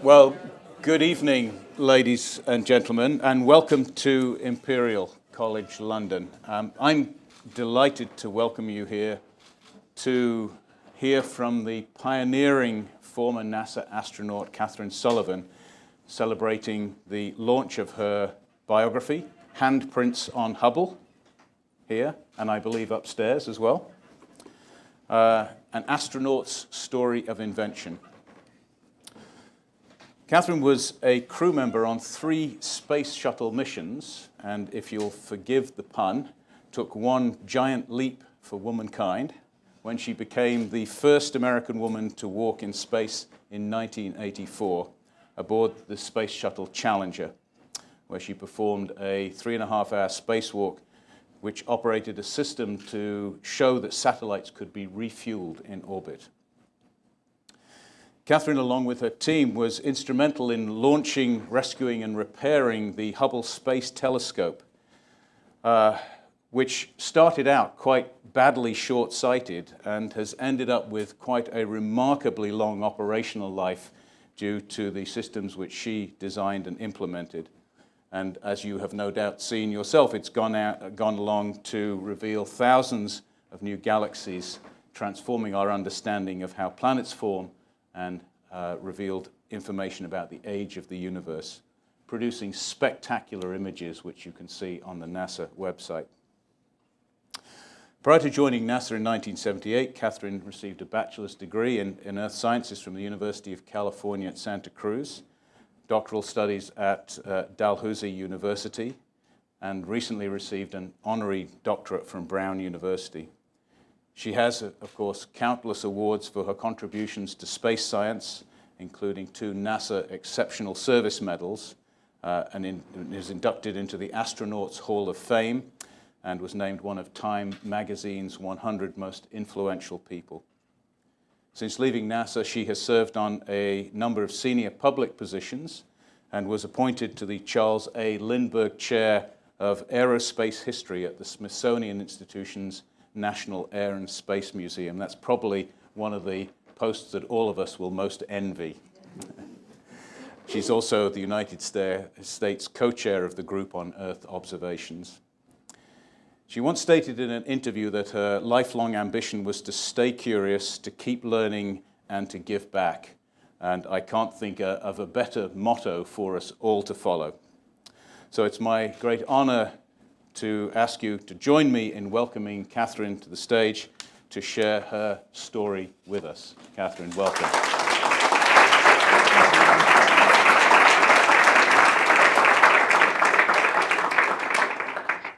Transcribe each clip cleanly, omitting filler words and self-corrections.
Well, good evening, ladies and gentlemen, and welcome to Imperial College London. I'm delighted to welcome you here to hear from the pioneering former NASA astronaut Kathryn Sullivan, celebrating the launch of her biography, Handprints on Hubble, here, and I believe upstairs as well. An astronaut's story of invention. Kathryn was a crew member on 3 space shuttle missions, and if you'll forgive the pun, took one giant leap for womankind when she became the first American woman to walk in space in 1984 aboard the Space Shuttle Challenger, where she performed a 3.5-hour spacewalk which operated a system to show that satellites could be refueled in orbit. Kathryn, along with her team, was instrumental in launching, rescuing, and repairing the Hubble Space Telescope, which started out quite badly short-sighted and has ended up with quite a remarkably long operational life due to the systems which she designed and implemented. And as you have no doubt seen yourself, it's gone along to reveal thousands of new galaxies, transforming our understanding of how planets form, and revealed information about the age of the universe, producing spectacular images which you can see on the NASA website. Prior to joining NASA in 1978, Kathryn received a bachelor's degree in Earth Sciences from the University of California at Santa Cruz, doctoral studies at Dalhousie University, and recently received an honorary doctorate from Brown University. She has, of course, countless awards for her contributions to space science, including 2 NASA Exceptional Service Medals, and is inducted into the Astronaut's Hall of Fame and was named one of Time magazine's 100 most influential people. Since leaving NASA, she has served on a number of senior public positions and was appointed to the Charles A. Lindbergh Chair of Aerospace History at the Smithsonian Institution's National Air and Space Museum. That's probably one of the posts that all of us will most envy. She's also the United States co-chair of the Group on Earth Observations. She once stated in an interview that her lifelong ambition was to stay curious, to keep learning, and to give back. And I can't think of a better motto for us all to follow. So it's my great honor to ask you to join me in welcoming Kathryn to the stage to share her story with us. Kathryn, welcome.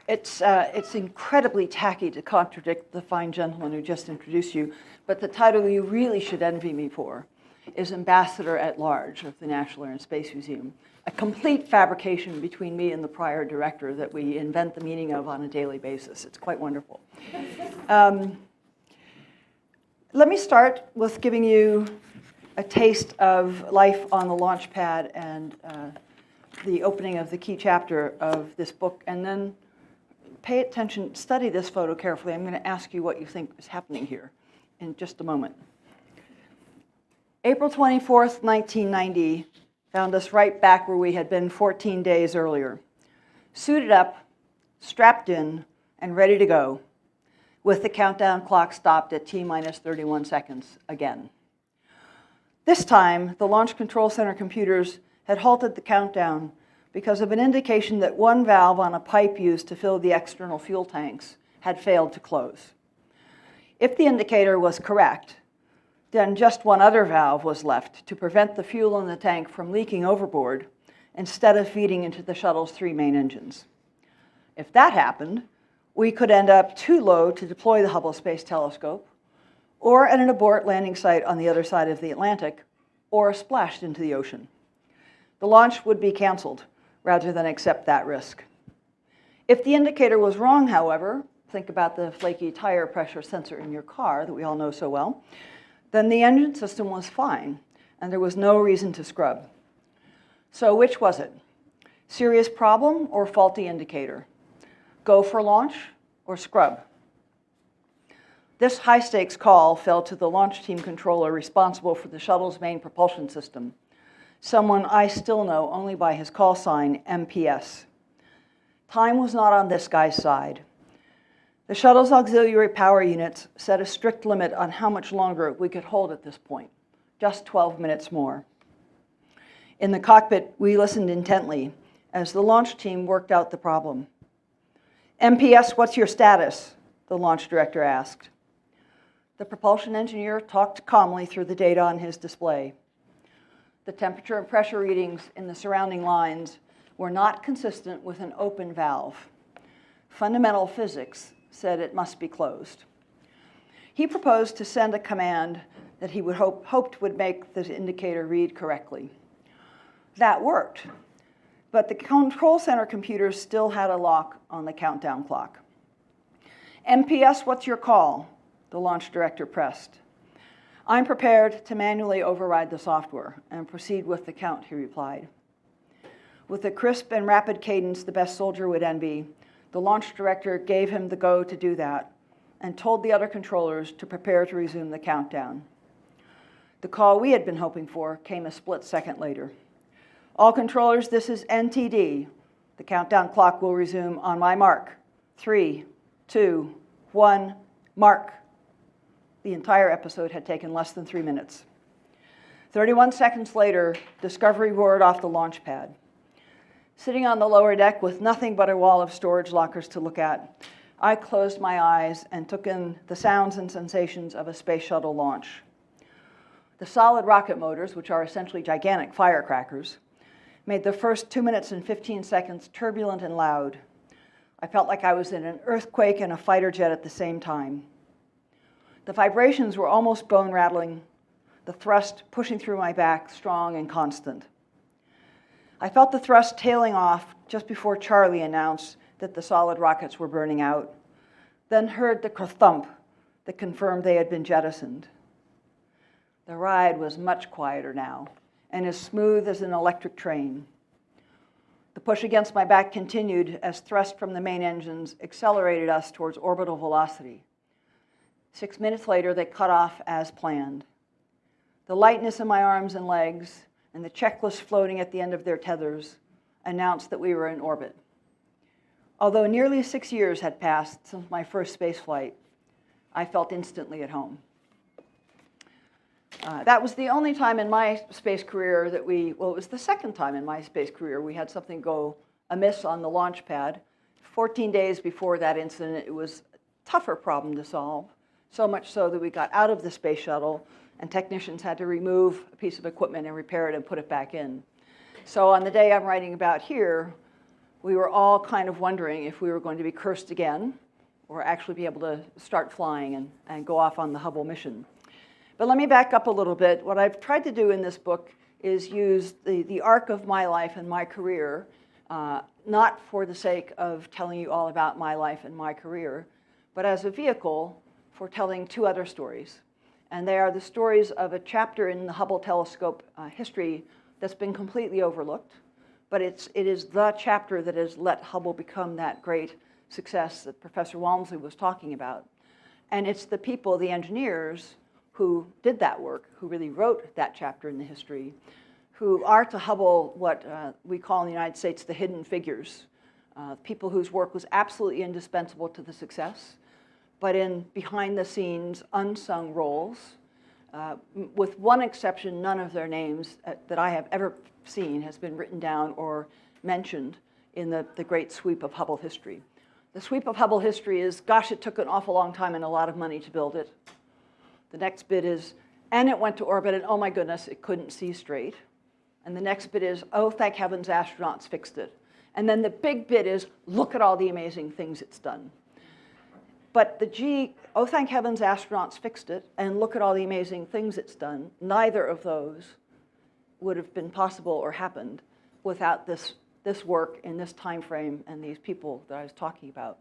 It's incredibly tacky to contradict the fine gentleman who just introduced you, but the title you really should envy me for is Ambassador at Large of the National Air and Space Museum, a complete fabrication between me and the prior director that we invent the meaning of on a daily basis. It's quite wonderful. Let me start with giving you a taste of life on the launch pad and the opening of the key chapter of this book, and then pay attention, study this photo carefully. I'm going to ask you what you think is happening here in just a moment. April 24th, 1990, found us right back where we had been 14 days earlier, suited up, strapped in, and ready to go, with the countdown clock stopped at T-minus 31 seconds again. This time, the Launch Control Center computers had halted the countdown because of an indication that one valve on a pipe used to fill the external fuel tanks had failed to close. If the indicator was correct, then just one other valve was left to prevent the fuel in the tank from leaking overboard instead of feeding into the shuttle's 3 main engines. If that happened, we could end up too low to deploy the Hubble Space Telescope, or at an abort landing site on the other side of the Atlantic, or splashed into the ocean. The launch would be canceled rather than accept that risk. If the indicator was wrong, however, think about the flaky tire pressure sensor in your car that we all know so well, then the engine system was fine, and there was no reason to scrub. So which was it? Serious problem or faulty indicator? Go for launch or scrub? This high-stakes call fell to the launch team controller responsible for the shuttle's main propulsion system, someone I still know only by his call sign, MPS. Time was not on this guy's side. The shuttle's auxiliary power units set a strict limit on how much longer we could hold at this point, just 12 minutes more. In the cockpit, we listened intently as the launch team worked out the problem. MPS, what's your status? The launch director asked. The propulsion engineer talked calmly through the data on his display. The temperature and pressure readings in the surrounding lines were not consistent with an open valve. Fundamental physics said it must be closed. He proposed to send a command that he would hoped would make the indicator read correctly. That worked, but the control center computer still had a lock on the countdown clock. MPS, what's your call? The launch director pressed. I'm prepared to manually override the software and proceed with the count, he replied. With a crisp and rapid cadence the best soldier would envy, the launch director gave him the go to do that and told the other controllers to prepare to resume the countdown. The call we had been hoping for came a split second later. All controllers, this is NTD. The countdown clock will resume on my mark. 3, 2, 1, mark. The entire episode had taken less than 3 minutes. 31 seconds later, Discovery roared off the launch pad. Sitting on the lower deck with nothing but a wall of storage lockers to look at, I closed my eyes and took in the sounds and sensations of a space shuttle launch. The solid rocket motors, which are essentially gigantic firecrackers, made the first 2 minutes and 15 seconds turbulent and loud. I felt like I was in an earthquake and a fighter jet at the same time. The vibrations were almost bone-rattling, the thrust pushing through my back, strong and constant. I felt the thrust tailing off just before Charlie announced that the solid rockets were burning out, then heard the thump that confirmed they had been jettisoned. The ride was much quieter now, and as smooth as an electric train. The push against my back continued as thrust from the main engines accelerated us towards orbital velocity. 6 minutes later, they cut off as planned. The lightness in my arms and legs and the checklist floating at the end of their tethers announced that we were in orbit. Although nearly 6 years had passed since my first space flight, I felt instantly at home. That was the only time in my space career that it was the second time in my space career we had something go amiss on the launch pad. 14 days before that incident, it was a tougher problem to solve, so much so that we got out of the space shuttle and technicians had to remove a piece of equipment and repair it and put it back in. So on the day I'm writing about here, we were all kind of wondering if we were going to be cursed again or actually be able to start flying and go off on the Hubble mission. But let me back up a little bit. What I've tried to do in this book is use the arc of my life and my career, not for the sake of telling you all about my life and my career, but as a vehicle for telling two other stories. And they are the stories of a chapter in the Hubble telescope history that's been completely overlooked, but it is the chapter that has let Hubble become that great success that Professor Walmsley was talking about. And it's the people, the engineers, who did that work, who really wrote that chapter in the history, who are to Hubble what we call in the United States the hidden figures, people whose work was absolutely indispensable to the success, but in behind-the-scenes, unsung roles. With one exception, none of their names that I have ever seen has been written down or mentioned in the great sweep of Hubble history. The sweep of Hubble history is, gosh, it took an awful long time and a lot of money to build it. The next bit is, and it went to orbit, and oh my goodness, it couldn't see straight. And the next bit is, oh, thank heavens, astronauts fixed it. And then the big bit is, look at all the amazing things it's done. But oh, thank heavens, astronauts fixed it, and look at all the amazing things it's done, neither of those would have been possible or happened without this work in this time frame and these people that I was talking about.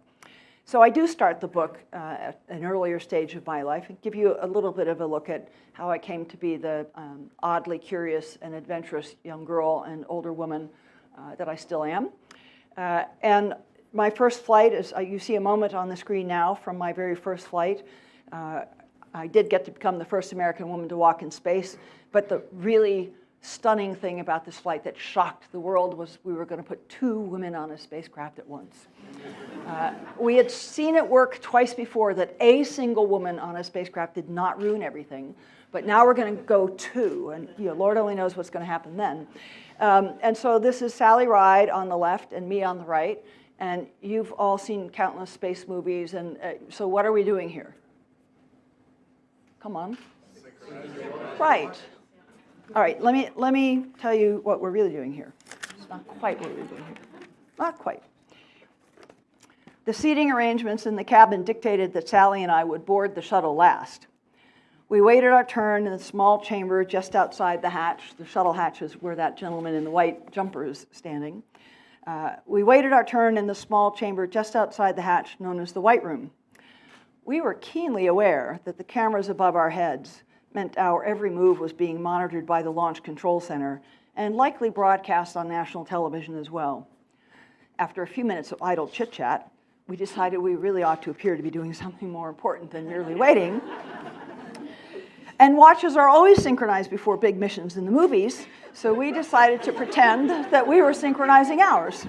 So I do start the book at an earlier stage of my life and give you a little bit of a look at how I came to be the oddly curious and adventurous young girl and older woman that I still am. And my first flight, is you see a moment on the screen now from my very first flight. I did get to become the first American woman to walk in space, but the really stunning thing about this flight that shocked the world was we were going to put 2 women on a spacecraft at once. We had seen it work twice before that a single woman on a spacecraft did not ruin everything, but now we're going to go 2, and Lord only knows what's going to happen then. And so this is Sally Ride on the left and me on the right, and you've all seen countless space movies, and so what are we doing here? Come on. Right. All right, let me tell you what we're really doing here. It's not quite what we're doing here. Not quite. The seating arrangements in the cabin dictated that Sally and I would board the shuttle last. We waited our turn in the small chamber just outside the hatch. The shuttle hatch is where that gentleman in the white jumper is standing. We waited our turn in the small chamber just outside the hatch known as the White Room. We were keenly aware that the cameras above our heads meant our every move was being monitored by the Launch Control Center and likely broadcast on national television as well. After a few minutes of idle chit-chat, we decided we really ought to appear to be doing something more important than merely waiting. And watches are always synchronized before big missions in the movies, so we decided to pretend that we were synchronizing ours.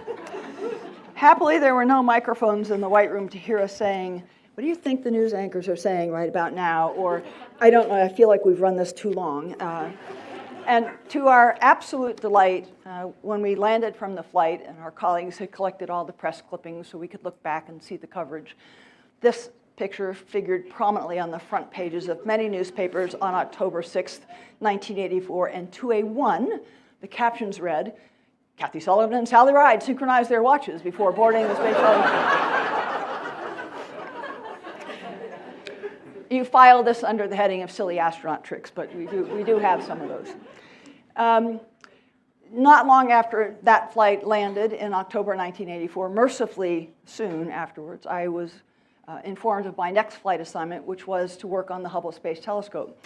Happily, there were no microphones in the White Room to hear us saying, "What do you think the news anchors are saying right about now?" Or, "I don't know, I feel like we've run this too long." And to our absolute delight, when we landed from the flight and our colleagues had collected all the press clippings so we could look back and see the coverage, this picture figured prominently on the front pages of many newspapers on October 6th, 1984, and to a 1, the captions read, "Kathryn Sullivan and Sally Ride synchronized their watches before boarding the space shuttle." You file this under the heading of silly astronaut tricks, but we do have some of those. Not long after that flight landed in October 1984, mercifully soon afterwards, I was informed of my next flight assignment, which was to work on the Hubble Space Telescope.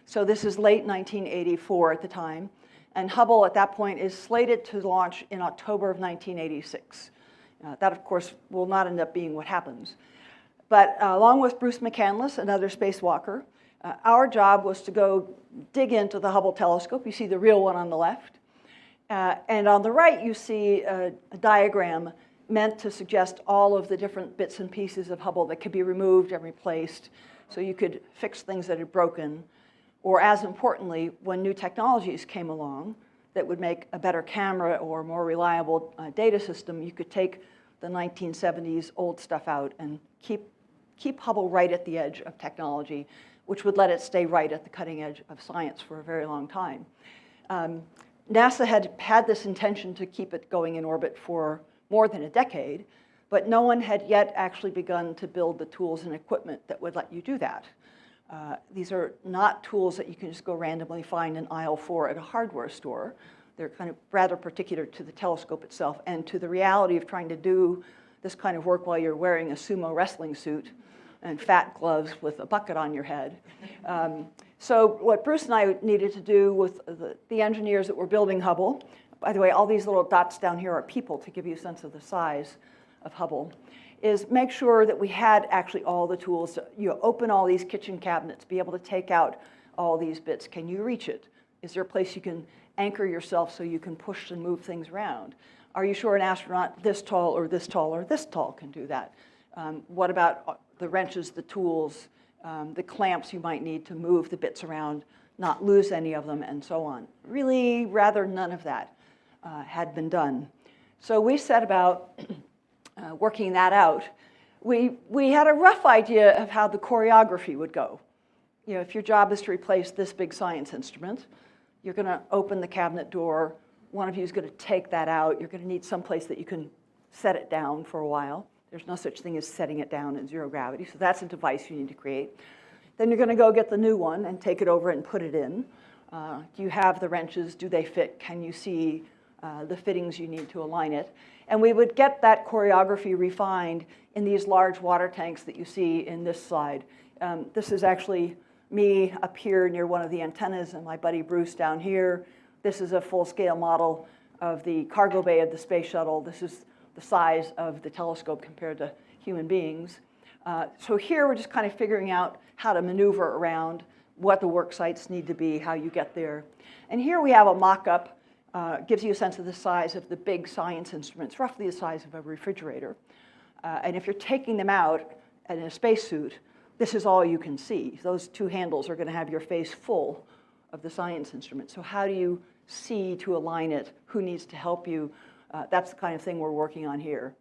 So this is late 1984 at the time, and Hubble at that point is slated to launch in October of 1986. That, of course, will not end up being what happens. But along with Bruce McCandless, another spacewalker, our job was to go dig into the Hubble telescope. You see the real one on the left. And on the right, you see a diagram meant to suggest all of the different bits and pieces of Hubble that could be removed and replaced so you could fix things that had broken. Or as importantly, when new technologies came along that would make a better camera or more reliable data system, you could take the 1970s old stuff out and keep Hubble right at the edge of technology, which would let it stay right at the cutting edge of science for a very long time. NASA had this intention to keep it going in orbit for more than a decade, but no one had yet actually begun to build the tools and equipment that would let you do that. These are not tools that you can just go randomly find in aisle 4 at a hardware store. They're kind of rather particular to the telescope itself and to the reality of trying to do this kind of work while you're wearing a sumo wrestling suit and fat gloves with a bucket on your head. So what Bruce and I needed to do with the engineers that were building Hubble, by the way, all these little dots down here are people to give you a sense of the size of Hubble, is make sure that we had actually all the tools to open all these kitchen cabinets, be able to take out all these bits. Can you reach it? Is there a place you can anchor yourself so you can push and move things around? Are you sure an astronaut this tall or this tall or this tall can do that? What about the wrenches, the tools, the clamps you might need to move the bits around, not lose any of them, and so on? Really, rather none of that had been done. So we set about working that out. We had a rough idea of how the choreography would go. You know, if your job is to replace this big science instrument, you're going to open the cabinet door. One of you is going to take that out. You're going to need some place that you can set it down for a while. There's no such thing as setting it down in zero gravity, so that's a device you need to create. Then you're going to go get the new one and take it over and put it in. Do you have the wrenches? Do they fit? Can you see the fittings you need to align it? And we would get that choreography refined in these large water tanks that you see in this slide. This is actually me up here near one of the antennas and my buddy Bruce down here. This is a full-scale model of the cargo bay of the space shuttle. This is the size of the telescope compared to human beings. So here we're just kind of figuring out how to maneuver around what the work sites need to be, how you get there. And here we have a mock-up, gives you a sense of the size of the big science instruments, roughly the size of a refrigerator. And if you're taking them out in a spacesuit, this is all you can see. Those two handles are going to have your face full of the science instrument. So how do you see to align it? Who needs to help you? That's the kind of thing we're working on here.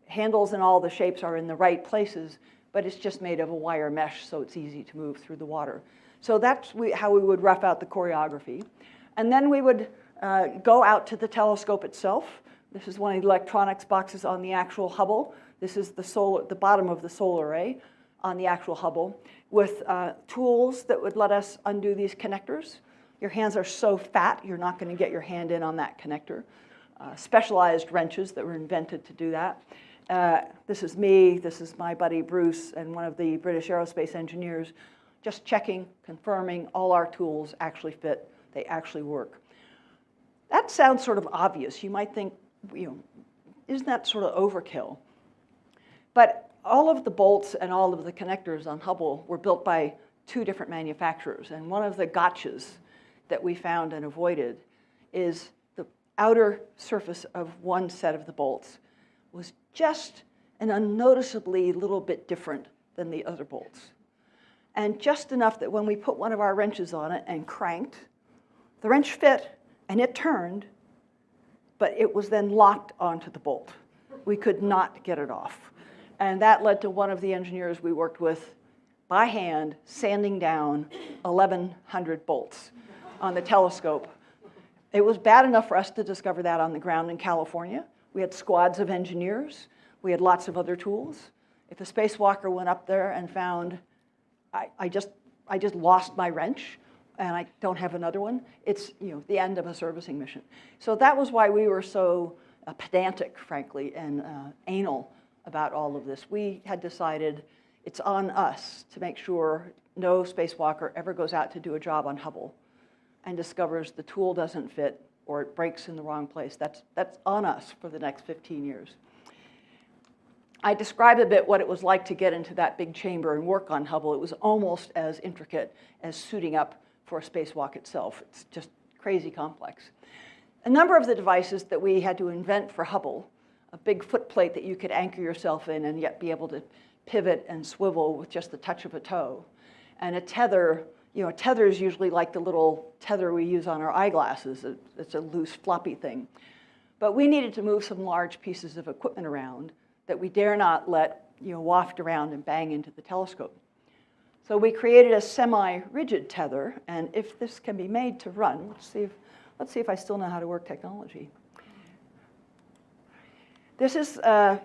Handles and all the shapes are in the right places, but it's just made of a wire mesh, so it's easy to move through the water. So that's how we would rough out the choreography. And then we would go out to the telescope itself. This is one of the electronics boxes on the actual Hubble. This is the bottom of the solar array on the actual Hubble, with tools that would let us undo these connectors. Your hands are so fat, you're not going to get your hand in on that connector. Specialized wrenches that were invented to do that. This is me, this is my buddy Bruce, and one of the British aerospace engineers, just checking, confirming all our tools actually fit, they actually work. That sounds sort of obvious. You might think, isn't that sort of overkill? But all of the bolts and all of the connectors on Hubble were built by two different manufacturers. And one of the gotchas that we found and avoided is the outer surface of one set of the bolts was just an unnoticeably little bit different than the other bolts. And just enough that when we put one of our wrenches on it and cranked, the wrench fit and it turned, but it was then locked onto the bolt. We could not get it off. And that led to one of the engineers we worked with by hand sanding down 1,100 bolts on the telescope. It was bad enough for us to discover that on the ground in California. We had squads of engineers. We had lots of other tools. If a spacewalker went up there and found, I just lost my wrench and I don't have another one, it's the end of a servicing mission. So that was why we were so pedantic, frankly, and anal about all of this. We had decided it's on us to make sure no spacewalker ever goes out to do a job on Hubble and discovers the tool doesn't fit or it breaks in the wrong place. That's on us for the next 15 years. I described a bit what it was like to get into that big chamber and work on Hubble. It was almost as intricate as suiting up for a spacewalk itself. It's just crazy complex. A number of the devices that we had to invent for Hubble, a big footplate that you could anchor yourself in and yet be able to pivot and swivel with just the touch of a toe, and a tether. A tether is usually like the little tether we use on our eyeglasses. It's a loose, floppy thing. But we needed to move some large pieces of equipment around that we dare not let waft around and bang into the telescope. So we created a semi-rigid tether, and if this can be made to run, let's see if I still know how to work technology. This is a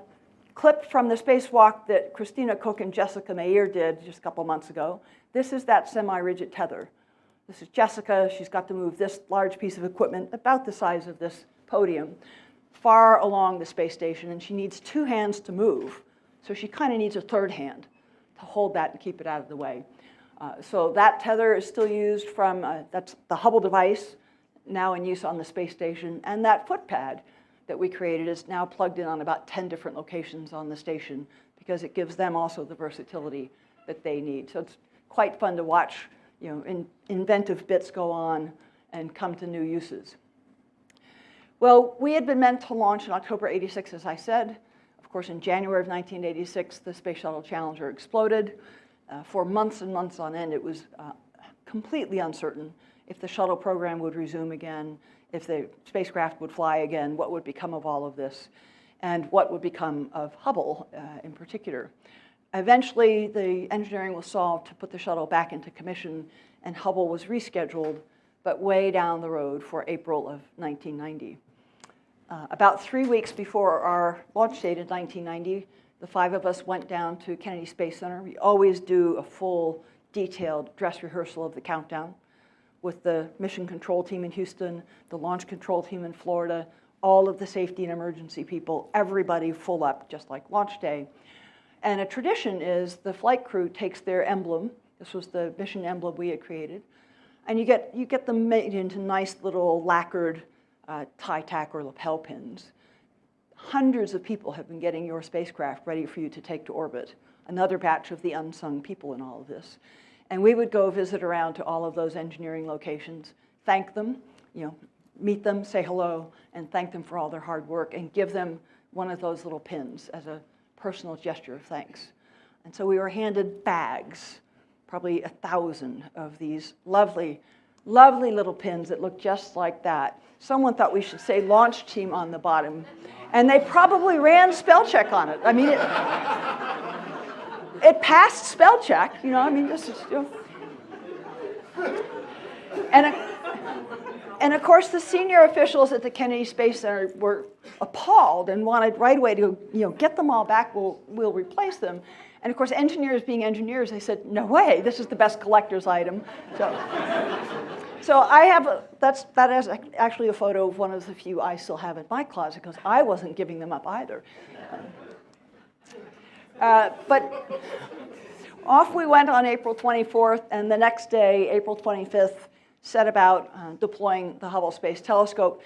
clip from the spacewalk that Christina Cook and Jessica Meir did just a couple months ago. This is that semi-rigid tether. This is Jessica. She's got to move this large piece of equipment, about the size of this podium, far along the space station, and she needs two hands to move. So she kind of needs a third hand to hold that and keep it out of the way. So that tether is still used from, that's the Hubble device, now in use on the space station, and that footpad that we created is now plugged in on about 10 different locations on the station because it gives them also the versatility that they need. So it's quite fun to watch, inventive bits go on and come to new uses. Well, we had been meant to launch in October '86, as I said. Of course, in January of 1986, the Space Shuttle Challenger exploded. For months and months on end, it was completely uncertain if the shuttle program would resume again, if the spacecraft would fly again, what would become of all of this, and what would become of Hubble in particular. Eventually, the engineering was solved to put the shuttle back into commission, and Hubble was rescheduled, but way down the road for April of 1990. About 3 weeks before our launch date in 1990, the 5 of us went down to Kennedy Space Center. We always do a full, detailed dress rehearsal of the countdown with the mission control team in Houston, the launch control team in Florida, all of the safety and emergency people, everybody full up, just like launch day. And a tradition is the flight crew takes their emblem. This was the mission emblem we had created. And you get them made into nice little lacquered tie tack or lapel pins. Hundreds of people have been getting your spacecraft ready for you to take to orbit. Another batch of the unsung people in all of this. And we would go visit around to all of those engineering locations, thank them, meet them, say hello, and thank them for all their hard work, and give them one of those little pins as a personal gesture of thanks. And so we were handed bags, probably 1,000 of these lovely, lovely little pins that look just like that. Someone thought we should say launch team on the bottom, and they probably ran spell check on it. I mean, it passed spell check, this is, And of course, the senior officials at the Kennedy Space Center were appalled and wanted right away to, get them all back, we'll replace them. And of course, engineers being engineers, they said, no way, this is the best collector's item. So I have, that is actually a photo of one of the few I still have in my closet, because I wasn't giving them up either. But off we went on April 24th, and the next day, April 25th, set about deploying the Hubble Space Telescope.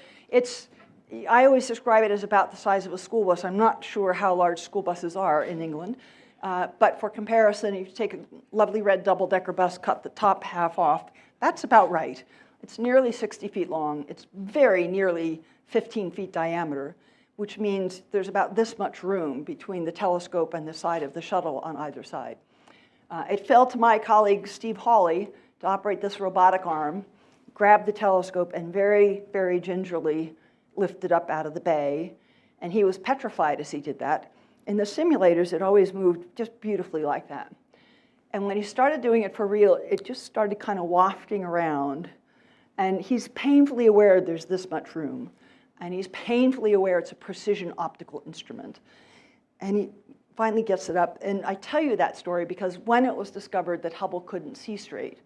I always describe it as about the size of a school bus. I'm not sure how large school buses are in England, but for comparison, if you take a lovely red double-decker bus, cut the top half off, that's about right. It's nearly 60 feet long. It's very nearly 15 feet diameter, which means there's about this much room between the telescope and the side of the shuttle on either side. It fell to my colleague, Steve Hawley, to operate this robotic arm, grab the telescope, and very, very gingerly lift it up out of the bay. And he was petrified as he did that. In the simulators, it always moved just beautifully like that. And when he started doing it for real, it just started kind of wafting around. And he's painfully aware there's this much room. And he's painfully aware it's a precision optical instrument. And he finally gets it up. And I tell you that story because when it was discovered that Hubble couldn't see straight,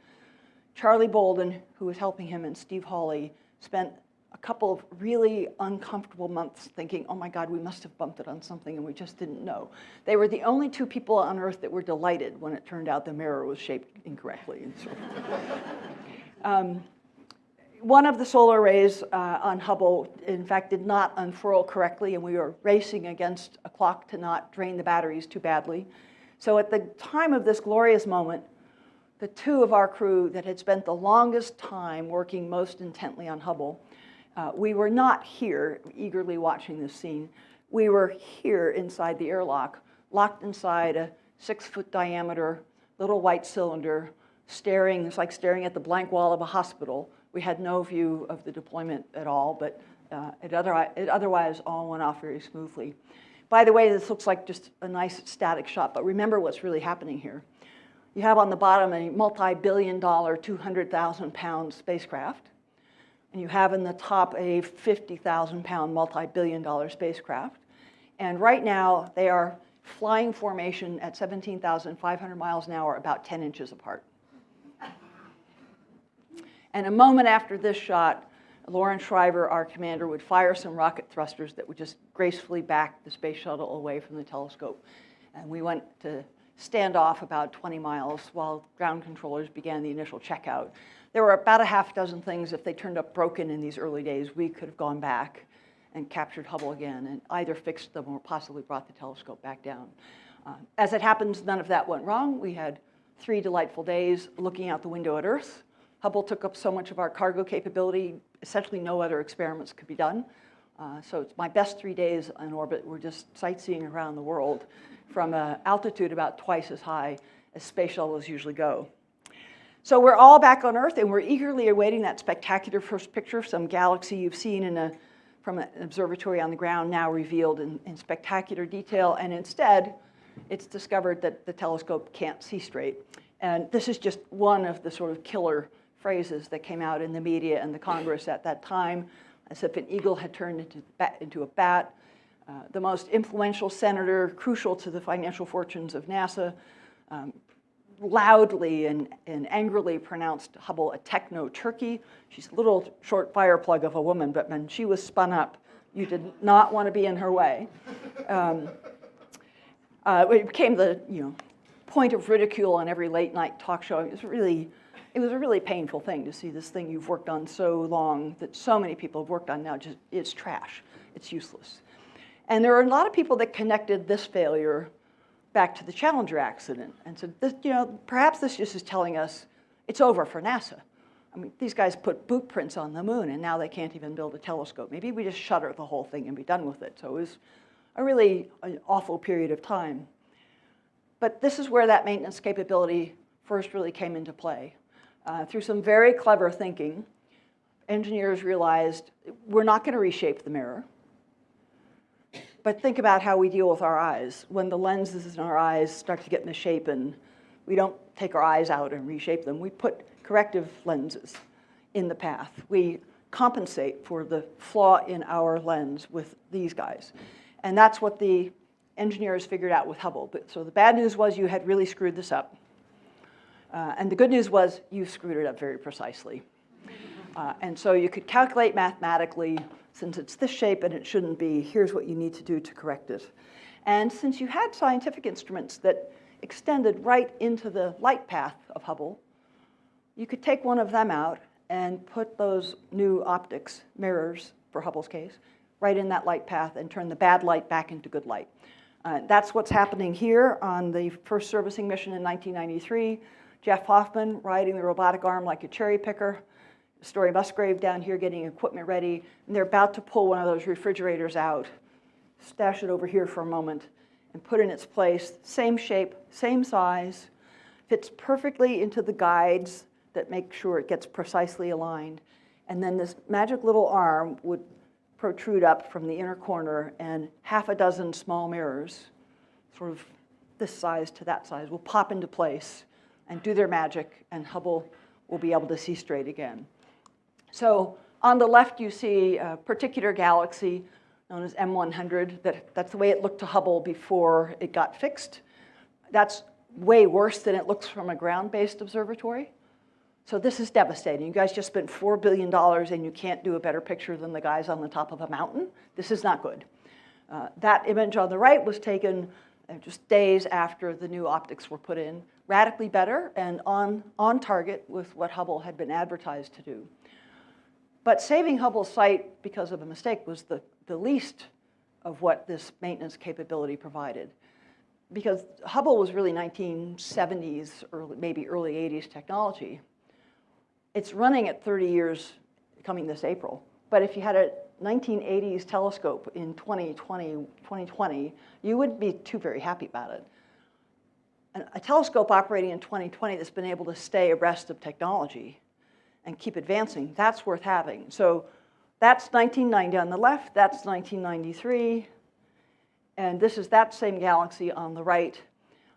Charlie Bolden, who was helping him, and Steve Hawley spent a couple of really uncomfortable months thinking, oh my God, we must have bumped it on something and we just didn't know. They were the only two people on Earth that were delighted when it turned out the mirror was shaped incorrectly. And so one of the solar arrays on Hubble, in fact, did not unfurl correctly, and we were racing against a clock to not drain the batteries too badly. So at the time of this glorious moment, the two of our crew that had spent the longest time working most intently on Hubble, we were not here eagerly watching this scene. We were here inside the airlock, locked inside a 6-foot diameter little white cylinder, staring. It's like staring at the blank wall of a hospital. We had no view of the deployment at all, but it otherwise all went off very smoothly. By the way, this looks like just a nice static shot, but remember what's really happening here. You have on the bottom a multi-billion-dollar, 200,000-pound spacecraft, and you have in the top a 50,000-pound, multi-billion-dollar spacecraft. And right now, they are flying formation at 17,500 miles an hour, about 10 inches apart. And a moment after this shot, Lauren Shriver, our commander, would fire some rocket thrusters that would just gracefully back the space shuttle away from the telescope. And we went to stand off about 20 miles while ground controllers began the initial checkout. There were about a half dozen things, if they turned up broken in these early days, we could have gone back and captured Hubble again and either fixed them or possibly brought the telescope back down. As it happens, none of that went wrong. We had 3 delightful days looking out the window at Earth. Hubble took up so much of our cargo capability, essentially no other experiments could be done. So it's my best 3 days in orbit. We're just sightseeing around the world from an altitude about twice as high as space shuttles usually go. So we're all back on Earth, and we're eagerly awaiting that spectacular first picture of some galaxy you've seen from an observatory on the ground, now revealed in spectacular detail. And instead, it's discovered that the telescope can't see straight. And this is just one of the sort of killer phrases that came out in the media and the Congress at that time, as if an eagle had turned into a bat. The most influential senator, crucial to the financial fortunes of NASA, loudly and angrily pronounced Hubble a techno-turkey. She's a little short fire plug of a woman, but when she was spun up, you did not want to be in her way. It became the point of ridicule on every late night talk show. It was a really painful thing to see this thing you've worked on so long, that so many people have worked on now, just it's trash, it's useless. And there are a lot of people that connected this failure back to the Challenger accident and said, this, perhaps this just is telling us it's over for NASA. I mean, these guys put boot prints on the moon, and now they can't even build a telescope. Maybe we just shutter the whole thing and be done with it. So it was a really an awful period of time. But this is where that maintenance capability first really came into play. Through some very clever thinking, engineers realized we're not going to reshape the mirror. But think about how we deal with our eyes. When the lenses in our eyes start to get misshapen, we don't take our eyes out and reshape them. We put corrective lenses in the path. We compensate for the flaw in our lens with these guys. And that's what the engineers figured out with Hubble. So the bad news was you had really screwed this up. And the good news was you screwed it up very precisely. And so you could calculate mathematically, since it's this shape and it shouldn't be, here's what you need to do to correct it. And since you had scientific instruments that extended right into the light path of Hubble, you could take one of them out and put those new optics, mirrors for Hubble's case, right in that light path and turn the bad light back into good light. That's what's happening here on the first servicing mission in 1993. Jeff Hoffman riding the robotic arm like a cherry picker. Story Musgrave down here getting equipment ready, and they're about to pull one of those refrigerators out, stash it over here for a moment, and put it in its place, same shape, same size, fits perfectly into the guides that make sure it gets precisely aligned. And then this magic little arm would protrude up from the inner corner, and half a dozen small mirrors, sort of this size to that size, will pop into place and do their magic, and Hubble will be able to see straight again. So on the left, you see a particular galaxy known as M100. That's the way it looked to Hubble before it got fixed. That's way worse than it looks from a ground-based observatory. So this is devastating. You guys just spent $4 billion, and you can't do a better picture than the guys on the top of a mountain. This is not good. That image on the right was taken just days after the new optics were put in, radically better and on target with what Hubble had been advertised to do. But saving Hubble's sight because of a mistake was the least of what this maintenance capability provided. Because Hubble was really 1970s, maybe early 80s technology. It's running at 30 years coming this April. But if you had a 1980s telescope in 2020, you wouldn't be too very happy about it. A telescope operating in 2020 that's been able to stay abreast of technology and keep advancing, that's worth having. So that's 1990 on the left, that's 1993, and this is that same galaxy on the right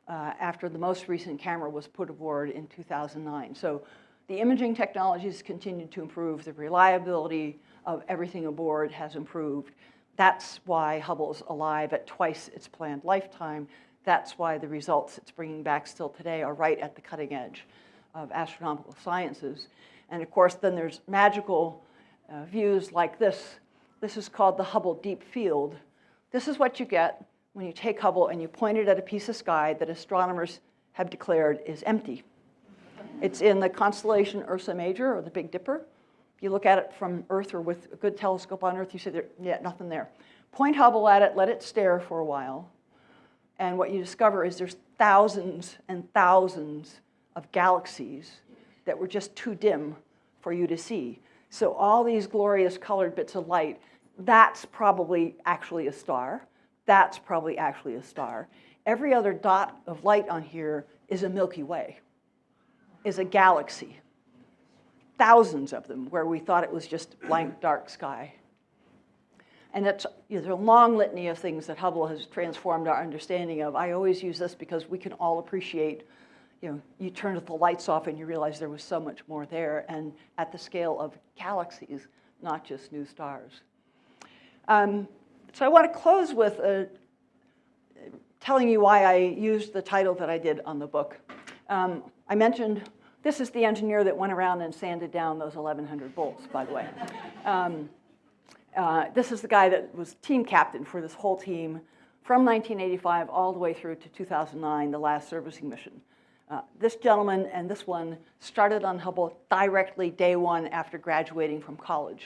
after the most recent camera was put aboard in 2009. So the imaging technologies continued to improve, the reliability of everything aboard has improved. That's why Hubble's alive at twice its planned lifetime. That's why the results it's bringing back still today are right at the cutting edge of astronomical sciences. And of course, then there's magical views like this. This is called the Hubble Deep Field. This is what you get when you take Hubble and you point it at a piece of sky that astronomers have declared is empty. It's in the constellation Ursa Major, or the Big Dipper. If you look at it from Earth or with a good telescope on Earth, you see yeah, nothing there. Point Hubble at it, let it stare for a while, and what you discover is there's thousands and thousands of galaxies that were just too dim for you to see. So all these glorious colored bits of light, that's probably actually a star. That's probably actually a star. Every other dot of light on here is a Milky Way, is a galaxy. Thousands of them where we thought it was just blank, dark sky. And it's, there's a long litany of things that Hubble has transformed our understanding of. I always use this because we can all appreciate, you turn the lights off and you realize there was so much more there, and at the scale of galaxies, not just new stars. So I want to close with telling you why I used the title that I did on the book. I mentioned this is the engineer that went around and sanded down those 1,100 bolts, by the way. This is the guy that was team captain for this whole team from 1985 all the way through to 2009, the last servicing mission. This gentleman and this one started on Hubble directly day one after graduating from college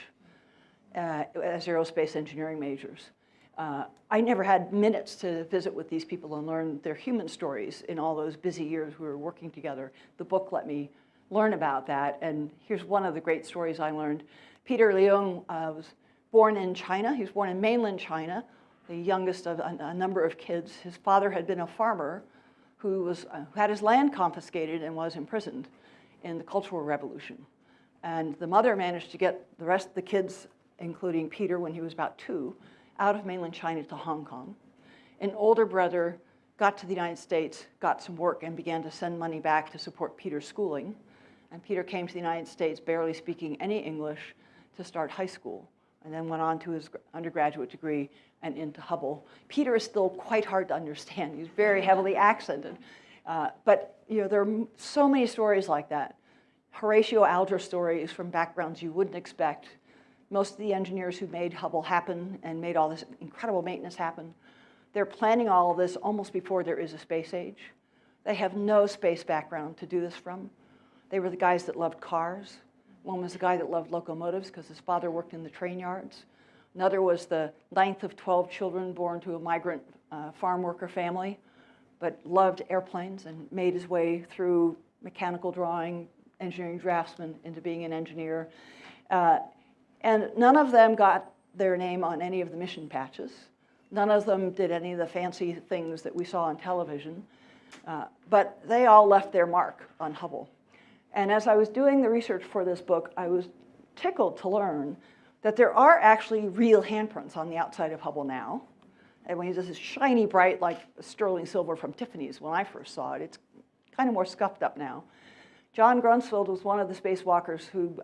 as aerospace engineering majors. I never had minutes to visit with these people and learn their human stories in all those busy years we were working together. The book let me learn about that, and here's one of the great stories I learned. Peter Leung was born in China. He was born in mainland China, the youngest of a number of kids. His father had been a farmer who had his land confiscated and was imprisoned in the Cultural Revolution. And the mother managed to get the rest of the kids, including Peter when he was about 2, out of mainland China to Hong Kong. An older brother got to the United States, got some work, and began to send money back to support Peter's schooling. And Peter came to the United States barely speaking any English to start high school, and then went on to his undergraduate degree and into Hubble. Peter is still quite hard to understand. He's very heavily accented. But there are so many stories like that. Horatio Alger stories from backgrounds you wouldn't expect. Most of the engineers who made Hubble happen and made all this incredible maintenance happen, they're planning all of this almost before there is a space age. They have no space background to do this from. They were the guys that loved cars. One was the guy that loved locomotives because his father worked in the train yards. Another was the 9th of 12 children born to a migrant farm worker family, but loved airplanes and made his way through mechanical drawing, engineering draftsman into being an engineer. And none of them got their name on any of the mission patches. None of them did any of the fancy things that we saw on television. But they all left their mark on Hubble. And as I was doing the research for this book, I was tickled to learn that there are actually real handprints on the outside of Hubble now. And when this is shiny bright like sterling silver from Tiffany's when I first saw it, it's kind of more scuffed up now. John Grunsfeld was one of the spacewalkers who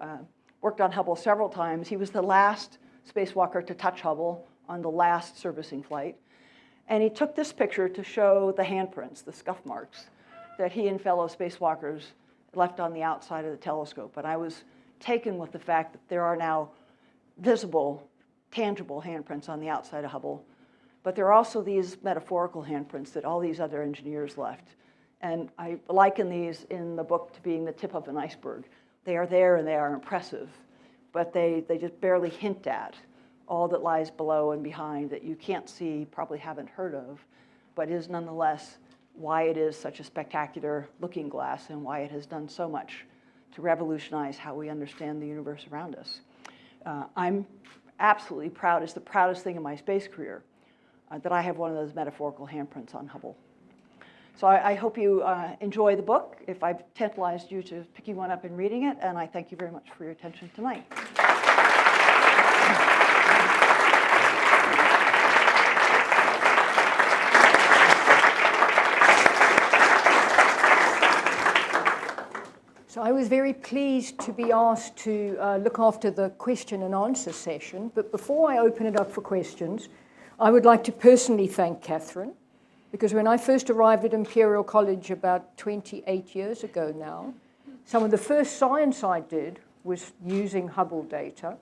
worked on Hubble several times. He was the last spacewalker to touch Hubble on the last servicing flight. And he took this picture to show the handprints, the scuff marks, that he and fellow spacewalkers left on the outside of the telescope. And I was taken with the fact that there are now visible, tangible handprints on the outside of Hubble. But there are also these metaphorical handprints that all these other engineers left. And I liken these in the book to being the tip of an iceberg. They are there and they are impressive, but they just barely hint at all that lies below and behind that you can't see, probably haven't heard of, but is nonetheless why it is such a spectacular looking glass and why it has done so much to revolutionize how we understand the universe around us. I'm absolutely proud, it's the proudest thing in my space career, that I have one of those metaphorical handprints on Hubble. So I hope you enjoy the book, if I've tantalized you to picking one up and reading it, and I thank you very much for your attention tonight. So I was very pleased to be asked to look after the question and answer session, but before I open it up for questions, I would like to personally thank Kathryn, because when I first arrived at Imperial College about 28 years ago now, some of the first science I did was using Hubble data,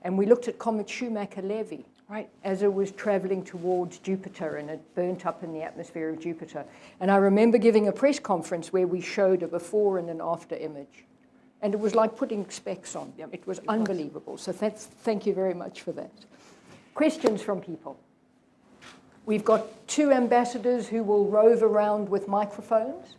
and we looked at Comet Schumacher-Levy, right, as it was traveling towards Jupiter and it burnt up in the atmosphere of Jupiter. And I remember giving a press conference where we showed a before and an after image. And it was like putting specs on. Yep. It was unbelievable. So thank you very much for that. Questions from people? We've got 2 ambassadors who will rove around with microphones.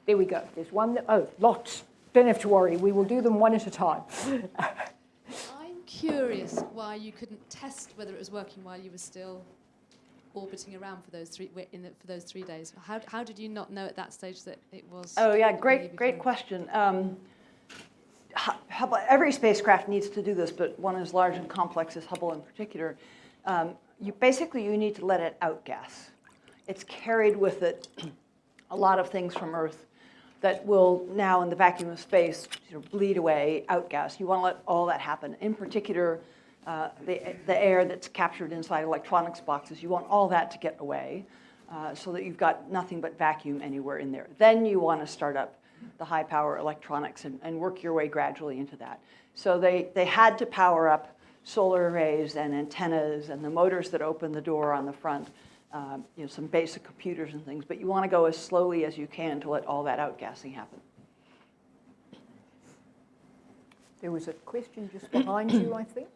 There we go. There's one. Lots. Don't have to worry. We will do them one at a time. I'm curious why you couldn't test whether it was working while you were still orbiting around for those 3 days. How did you not know at that stage that it was? Oh yeah, great question. Hubble, every spacecraft needs to do this, but one as large and complex as Hubble in particular. You need to let it outgas. It's carried with it a lot of things from Earth that will now, in the vacuum of space, bleed away, outgas. You want to let all that happen. In particular, the air that's captured inside electronics boxes, you want all that to get away so that you've got nothing but vacuum anywhere in there. Then you want to start up the high power electronics and work your way gradually into that. So they had to power up solar arrays and antennas and the motors that open the door on the front, some basic computers and things, but you want to go as slowly as you can to let all that outgassing happen. There was a question just behind you, I think.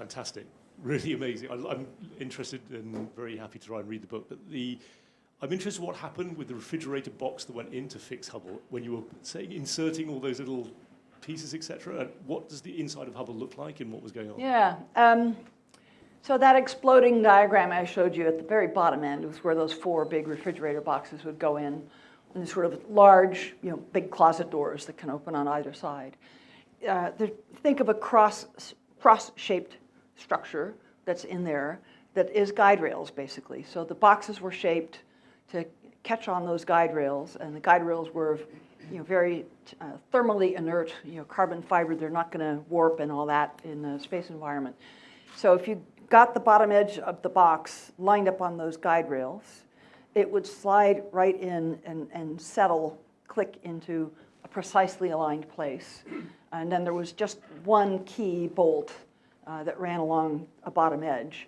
fantastic, really amazing. I'm interested and very happy to try and read the book. But I'm interested in what happened with the refrigerator box that went in to fix Hubble when you were saying inserting all those little pieces, etc. And what does the inside of Hubble look like, and what was going on? Yeah. So that exploding diagram I showed you at the very bottom end was where those 4 big refrigerator boxes would go in, and sort of large, big closet doors that can open on either side. Think of a cross-shaped structure that's in there that is guide rails, basically. So the boxes were shaped to catch on those guide rails, and the guide rails were very thermally inert, carbon fiber. They're not going to warp and all that in the space environment. So if you got the bottom edge of the box lined up on those guide rails, it would slide right in and settle, click into a precisely aligned place. And then there was just one key bolt that ran along a bottom edge.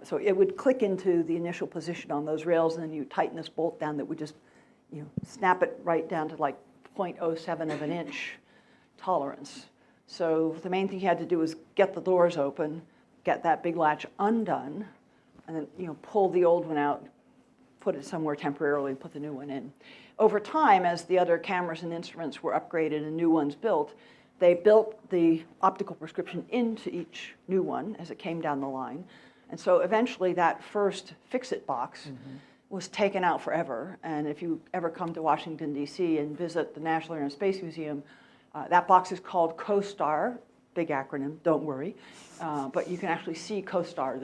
So it would click into the initial position on those rails, and then you tighten this bolt down that would just snap it right down to like 0.07 of an inch tolerance. So the main thing you had to do was get the doors open, get that big latch undone, and then pull the old one out, put it somewhere temporarily, and put the new one in. Over time, as the other cameras and instruments were upgraded and new ones built, they built the optical prescription into each new one as it came down the line. And so eventually that first fix-it box was taken out forever. And if you ever come to Washington, D.C. and visit the National Air and Space Museum, that box is called COSTAR, big acronym, don't worry. But you can actually see COSTAR,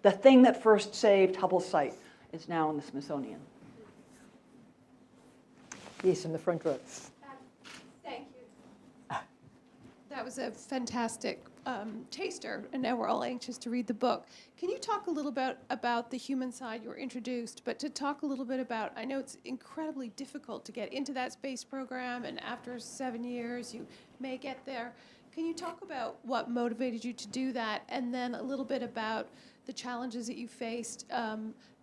the thing that first saved Hubble's sight, is now in the Smithsonian. Yes, in the front row. Thank you. That was a fantastic taster, and now we're all anxious to read the book. Can you talk a little bit about the human side? You were introduced, but to talk a little bit about, I know it's incredibly difficult to get into that space program, and after 7 years, you may get there. Can you talk about what motivated you to do that, and then a little bit about the challenges that you faced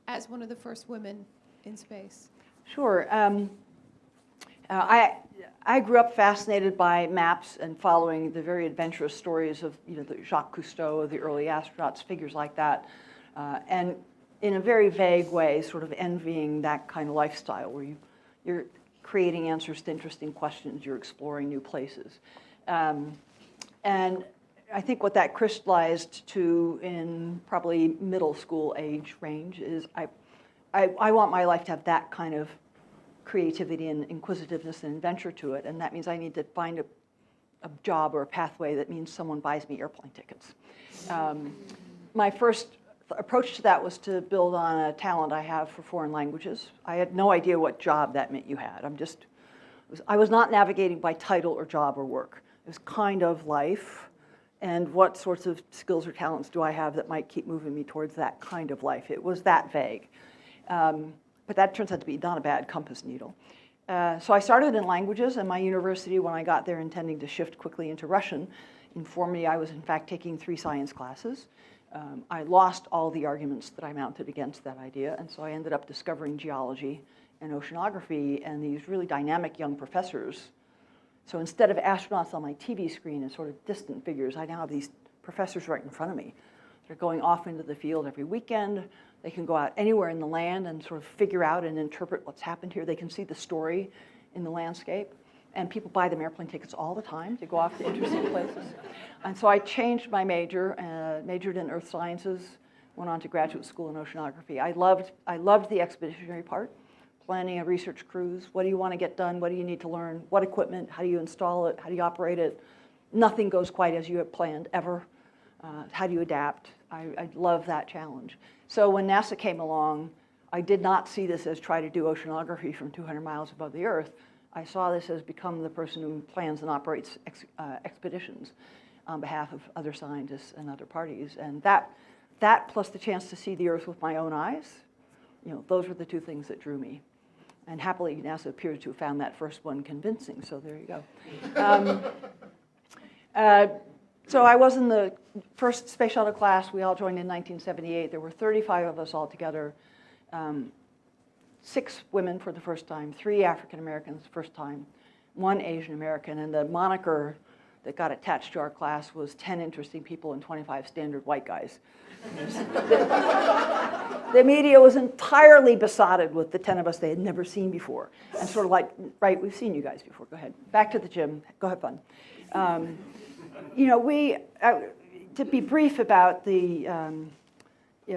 as one of the first women in space? Sure. I grew up fascinated by maps and following the very adventurous stories of the Jacques Cousteau, the early astronauts, figures like that, and in a very vague way, sort of envying that kind of lifestyle where you're creating answers to interesting questions, you're exploring new places. And I think what that crystallized to in probably middle school age range is I want my life to have that kind of creativity and inquisitiveness and adventure to it, and that means I need to find a job or a pathway that means someone buys me airplane tickets. My first approach to that was to build on a talent I have for foreign languages. I had no idea what job that meant you had. I was not navigating by title or job or work. It was kind of life, and what sorts of skills or talents do I have that might keep moving me towards that kind of life. It was that vague. But that turns out to be not a bad compass needle. So I started in languages, and my university, when I got there intending to shift quickly into Russian, informed me I was in fact taking 3 science classes. I lost all the arguments that I mounted against that idea, and so I ended up discovering geology and oceanography and these really dynamic young professors. So instead of astronauts on my TV screen and sort of distant figures, I now have these professors right in front of me. They're going off into the field every weekend. They can go out anywhere in the land and sort of figure out and interpret what's happened here. They can see the story in the landscape. And people buy them airplane tickets all the time to go off to interesting places. And so I changed my major, majored in earth sciences, went on to graduate school in oceanography. I loved the expeditionary part, planning a research cruise. What do you want to get done? What do you need to learn? What equipment? How do you install it? How do you operate it? Nothing goes quite as you have planned, ever. How do you adapt? I love that challenge. So when NASA came along, I did not see this as try to do oceanography from 200 miles above the Earth. I saw this as become the person who plans and operates expeditions on behalf of other scientists and other parties. And that plus the chance to see the Earth with my own eyes, those were the 2 things that drew me. And happily, NASA appears to have found that first one convincing, so there you go. So I was in the first space shuttle class. We all joined in 1978. There were 35 of us all together. 6 women for the first time, 3 African Americans first time, 1 Asian American, and the moniker that got attached to our class was 10 interesting people and 25 standard white guys. The media was entirely besotted with the 10 of us they had never seen before. And sort of like, right, we've seen you guys before, go ahead. Back to the gym, go have fun. You know, to be brief about the,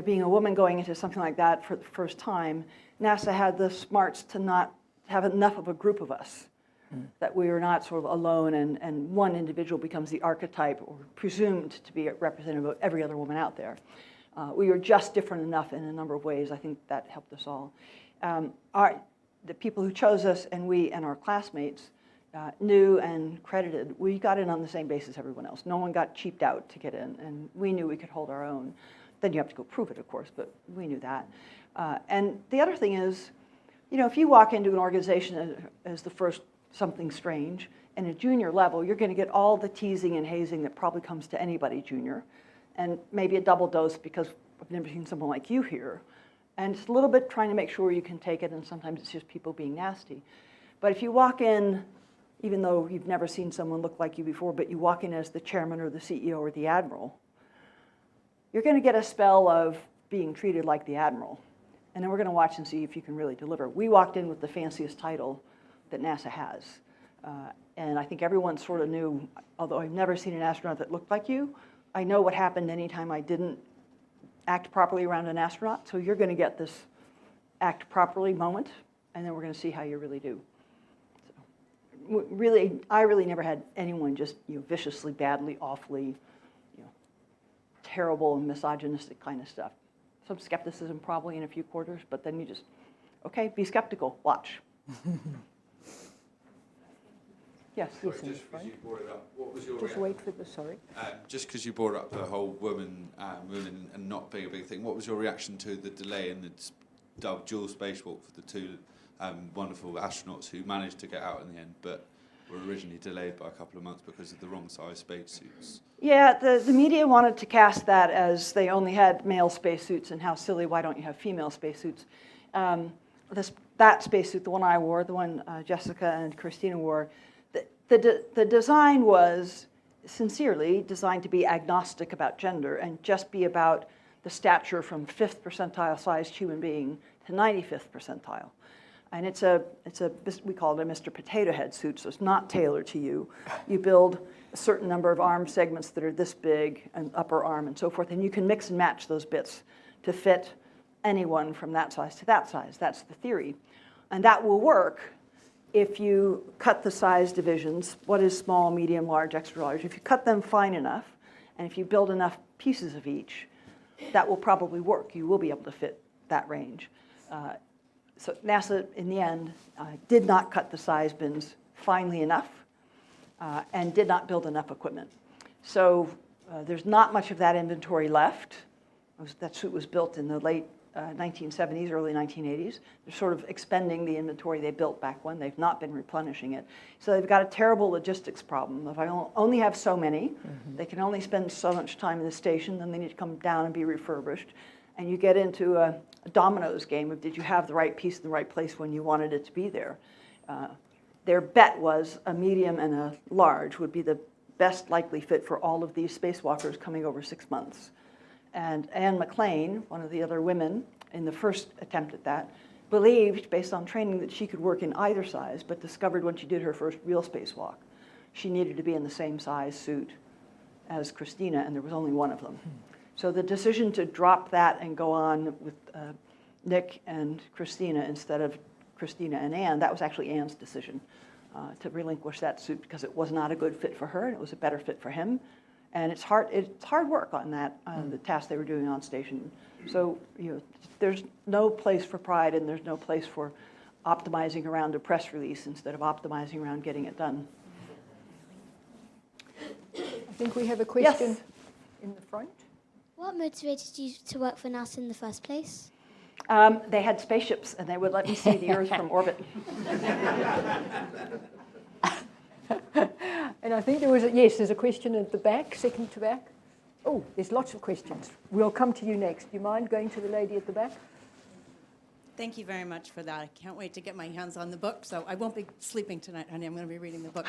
being a woman going into something like that for the first time, NASA had the smarts to not have enough of a group of us, that we were not sort of alone and one individual becomes the archetype or presumed to be representative of every other woman out there. We were just different enough in a number of ways. I think that helped us all. The people who chose us and we and our classmates knew and credited, we got in on the same basis as everyone else. No one got cheaped out to get in, and we knew we could hold our own. Then you have to go prove it, of course, but we knew that. And the other thing is, you know, if you walk into an organization as the first something strange, and at junior level, you're going to get all the teasing and hazing that probably comes to anybody junior, and maybe a double dose because I've never seen someone like you here. And it's a little bit trying to make sure you can take it, and sometimes it's just people being nasty. But if you walk in, even though you've never seen someone look like you before, but you walk in as the chairman or the CEO or the admiral, you're going to get a spell of being treated like the admiral. And then we're going to watch and see if you can really deliver. We walked in with the fanciest title that NASA has. And I think everyone sort of knew, although I've never seen an astronaut that looked like you, I know what happened anytime I didn't act properly around an astronaut. So you're going to get this act properly moment, and then we're going to see how you really do. So, really, I really never had anyone just viciously, badly, awfully, terrible and misogynistic kind of stuff. Some skepticism probably in a few quarters, but then you just, okay, be skeptical, watch. Yes, Sorry, yes, in the just because front. you brought it up, what was your Just wait for the, sorry. just because you brought up the whole woman moon and not being a big thing, what was your reaction to the delay in the dual spacewalk for the two wonderful astronauts who managed to get out in the end, but were originally delayed by a couple of months because of the wrong size spacesuits? Yeah, the media wanted to cast that as they only had male spacesuits and how silly, why don't you have female spacesuits? That spacesuit, the one I wore, the one Jessica and Christina wore, the design was sincerely designed to be agnostic about gender and just be about the stature from 5th percentile sized human being to 95th percentile. And we call it a Mr. Potato Head suit, so it's not tailored to you. You build a certain number of arm segments that are this big, and upper arm and so forth, and you can mix and match those bits to fit anyone from that size to that size. That's the theory. And that will work if you cut the size divisions, what is small, medium, large, extra large, if you cut them fine enough, and if you build enough pieces of each, that will probably work. You will be able to fit that range. So NASA, in the end, did not cut the size bins finely enough and did not build enough equipment. So there's not much of that inventory left. That suit was built in the late 1970s, early 1980s. They're sort of expending the inventory they built back when. They've not been replenishing it. So they've got a terrible logistics problem. If I only have so many, they can only spend so much time in the station, then they need to come down and be refurbished. And you get into a dominoes game of did you have the right piece in the right place when you wanted it to be there. Their bet was a medium and a large would be the best likely fit for all of these spacewalkers coming over 6 months. And Anne McLean, one of the other women in the first attempt at that, believed, based on training, that she could work in either size, but discovered when she did her first real spacewalk, she needed to be in the same size suit as Christina, and there was only one of them. So the decision to drop that and go on with Nick and Christina instead of Christina and Anne, that was actually Anne's decision to relinquish that suit because it was not a good fit for her and it was a better fit for him. And it's hard work on that, the task they were doing on station. So there's no place for pride and there's no place for optimizing around a press release instead of optimizing around getting it done. I think we have a question Yes. in the front. What motivated you to work for NASA in the first place? They had spaceships and they would let me see the Earth from orbit. And I think there's a question at the back, second to back. Oh, there's lots of questions. We'll come to you next. Do you mind going to the lady at the back? Thank you very much for that. I can't wait to get my hands on the book, so I won't be sleeping tonight, honey. I'm going to be reading the book.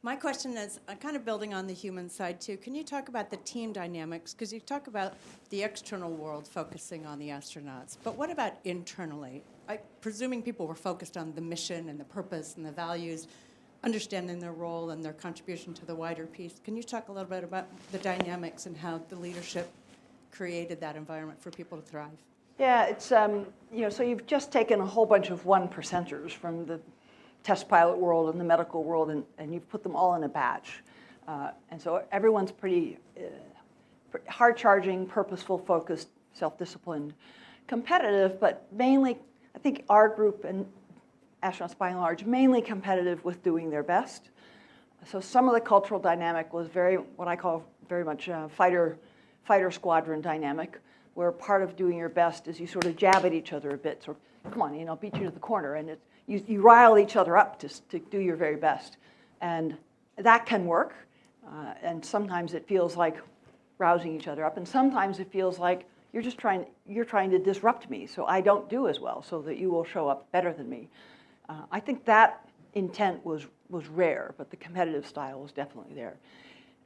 My question is kind of building on the human side too. Can you talk about the team dynamics? Because you talk about the external world focusing on the astronauts, but what about internally? Presuming people were focused on the mission and the purpose and the values, understanding their role and their contribution to the wider piece. Can you talk a little bit about the dynamics and how the leadership created that environment for people to thrive? Yeah, it's, so you've just taken a whole bunch of 1%ers from the test pilot world and the medical world, and you've put them all in a batch. And so everyone's pretty hard-charging, purposeful, focused, self-disciplined, competitive, but mainly, I think our group and astronauts by and large, mainly competitive with doing their best. So some of the cultural dynamic was what I call very much fighter squadron dynamic, where part of doing your best is you sort of jab at each other a bit. So come on, I'll beat you to the corner, and you rile each other up to do your very best, and that can work. And sometimes it feels like rousing each other up, and sometimes it feels like you're trying to disrupt me, so I don't do as well, so that you will show up better than me. I think that intent was rare, but the competitive style was definitely there.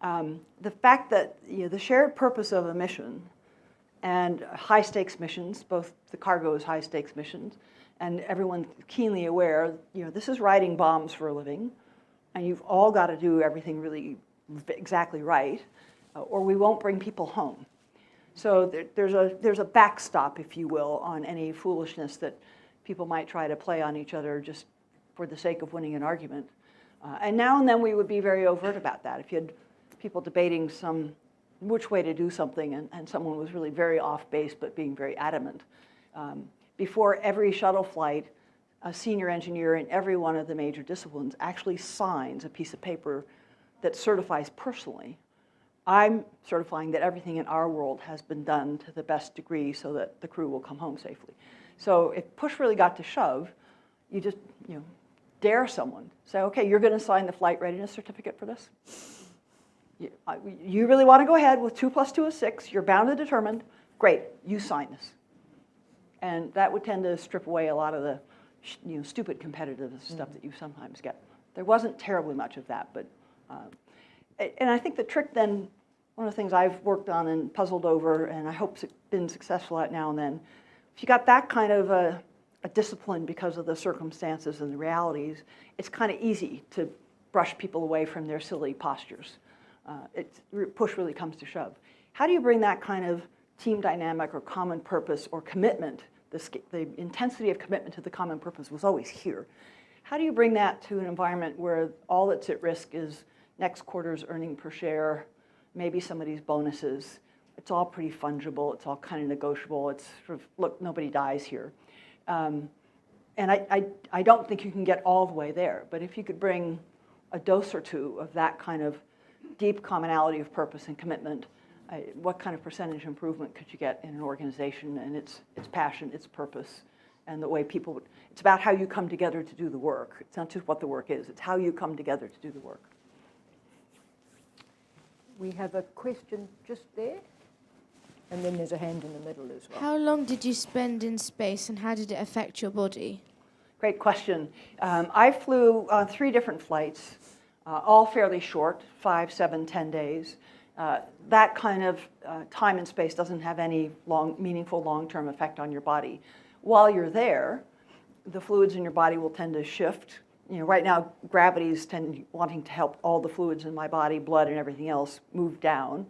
The fact that the shared purpose of a mission and high-stakes missions, both the cargo is high-stakes missions, and everyone's keenly aware, this is riding bombs for a living, and you've all got to do everything really exactly right, or we won't bring people home. So there's a backstop, if you will, on any foolishness that people might try to play on each other just for the sake of winning an argument. And now and then we would be very overt about that. If you had people debating which way to do something, and someone was really very off base but being very adamant. Before every shuttle flight, a senior engineer in every one of the major disciplines actually signs a piece of paper that certifies personally, I'm certifying that everything in our world has been done to the best degree so that the crew will come home safely. So if push really got to shove, you just dare someone. Say, okay, you're going to sign the flight readiness certificate for this? You really want to go ahead with 2 + 2 is 6, you're bound and determined, great, you sign this. And that would tend to strip away a lot of the stupid competitive stuff that you sometimes get. There wasn't terribly much of that, but, and I think the trick then, one of the things I've worked on and puzzled over, and I hope been successful at now and then, if you got that kind of a discipline because of the circumstances and the realities, it's kind of easy to brush people away from their silly postures. Push really comes to shove. How do you bring that kind of team dynamic or common purpose or commitment? The intensity of commitment to the common purpose was always here. How do you bring that to an environment where all that's at risk is next quarter's earning per share, maybe somebody's bonuses? It's all pretty fungible. It's all kind of negotiable. It's sort of, look, nobody dies here. And I don't think you can get all the way there. But if you could bring a dose or two of that kind of deep commonality of purpose and commitment, what kind of percentage improvement could you get in an organization and its passion, its purpose, and the way people, it's about how you come together to do the work. It's not just what the work is, it's how you come together to do the work. We have a question just there, and then there's a hand in the middle as well. How long did you spend in space, and how did it affect your body? Great question. I flew on 3 different flights, all fairly short, 5, 7, 10 days. That kind of time and space doesn't have any meaningful long-term effect on your body. While you're there, the fluids in your body will tend to shift. Right now, gravity's wanting to help all the fluids in my body, blood and everything else, move down.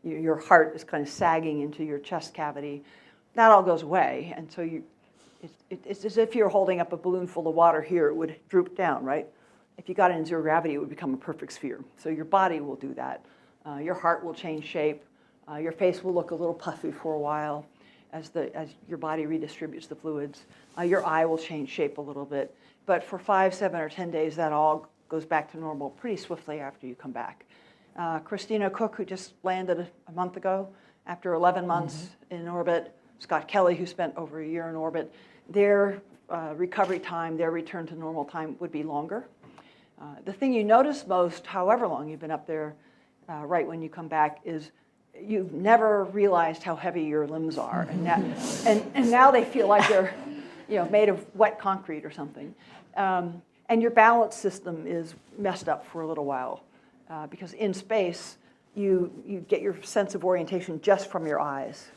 Your heart is kind of sagging into your chest cavity. That all goes away, and so it's as if you're holding up a balloon full of water here. It would droop down, right? If you got it in zero gravity, it would become a perfect sphere. So your body will do that. Your heart will change shape. Your face will look a little puffy for a while as your body redistributes the fluids. Your eye will change shape a little bit. But for 5, 7, or 10 days, that all goes back to normal pretty swiftly after you come back. Christina Cook, who just landed a month ago, after 11 months in orbit. Scott Kelly, who spent over a year in orbit. Their recovery time, their return to normal time would be longer. The thing you notice most, however long you've been up there, right when you come back, is you've never realized how heavy your limbs are, and now they feel like they're made of wet concrete or something. And And your balance system is messed up for a little while because in space, you get your sense of orientation just from your eyes.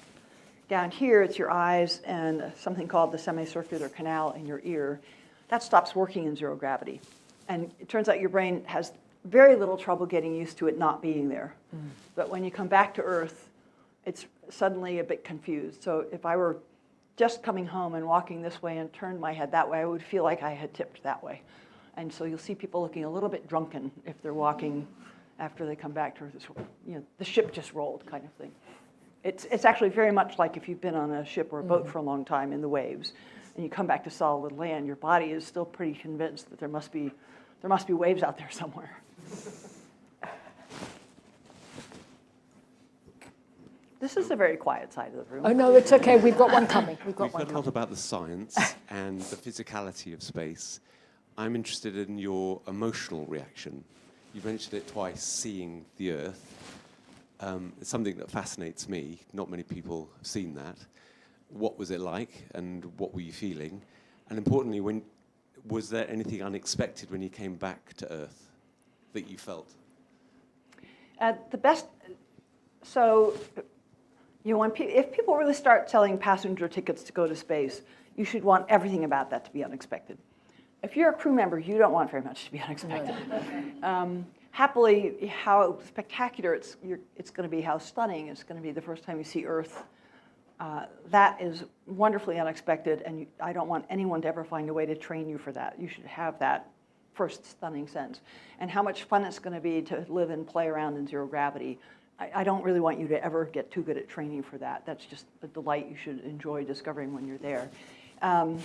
Down here, it's your eyes and something called the semicircular canal in your ear. That stops working in zero gravity. And it turns out your brain has very little trouble getting used to it not being there. But when you come back to Earth, it's suddenly a bit confused. So if I were just coming home and walking this way and turned my head that way, I would feel like I had tipped that way. And so you'll see people looking a little bit drunken if they're walking after they come back to Earth. The ship just rolled kind of thing. It's actually very much like if you've been on a ship or a boat for a long time in the waves, and you come back to solid land, your body is still pretty convinced that there must be waves out there somewhere. This is a very quiet side of the room. Oh, no, it's okay. We've got one coming. We've heard a lot about the science and the physicality of space. I'm interested in your emotional reaction. You mentioned it twice, seeing the Earth. It's something that fascinates me. Not many people have seen that. What was it like, and what were you feeling? And importantly, was there anything unexpected when you came back to Earth that you felt? If people really start selling passenger tickets to go to space, you should want everything about that to be unexpected. If you're a crew member, you don't want very much to be unexpected. Happily, how spectacular it's going to be, how stunning it's going to be the first time you see Earth, that is wonderfully unexpected, and I don't want anyone to ever find a way to train you for that. You should have that first stunning sense. And how much fun it's going to be to live and play around in zero gravity. I don't really want you to ever get too good at training for that. That's just a delight you should enjoy discovering when you're there. I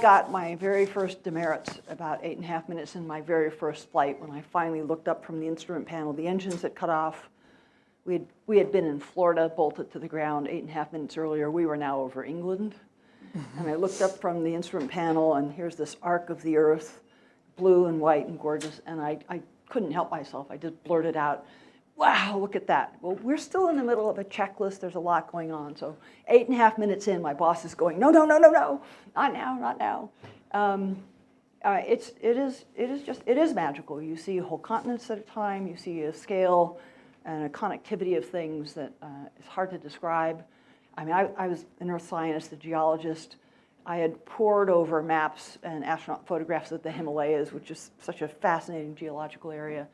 got my very first demerits about 8.5 minutes in my very first flight when I finally looked up from the instrument panel. The engines had cut off. We had been in Florida, bolted to the ground 8.5 minutes earlier. We were now over England. And I looked up from the instrument panel, and here's this arc of the Earth, blue and white and gorgeous. And I couldn't help myself. I just blurted out, "Wow, look at that." Well, we're still in the middle of a checklist. There's a lot going on. So 8.5 minutes in, my boss is going, "No, not now." It is magical. You see whole continents at a time. You see a scale and a connectivity of things that is hard to describe. I was an earth scientist, a geologist. I had pored over maps and astronaut photographs of the Himalayas, which is such a fascinating geological area.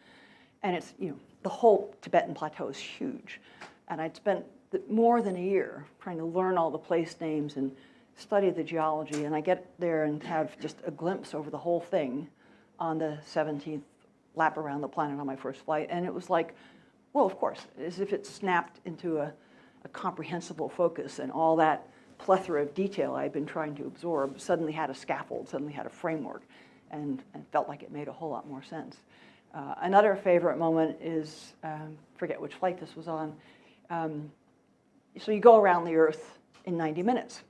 And it's, the whole Tibetan plateau is huge. And I'd spent more than a year trying to learn all the place names and study the geology. And I get there and have just a glimpse over the whole thing on the 17th lap around the planet on my first flight. And it was like, well, of course, as if it snapped into a comprehensible focus, and all that plethora of detail I'd been trying to absorb suddenly had a scaffold, suddenly had a framework, and felt like it made a whole lot more sense. Another favorite moment is, forget which flight this was on. So you go around the Earth in 90 minutes.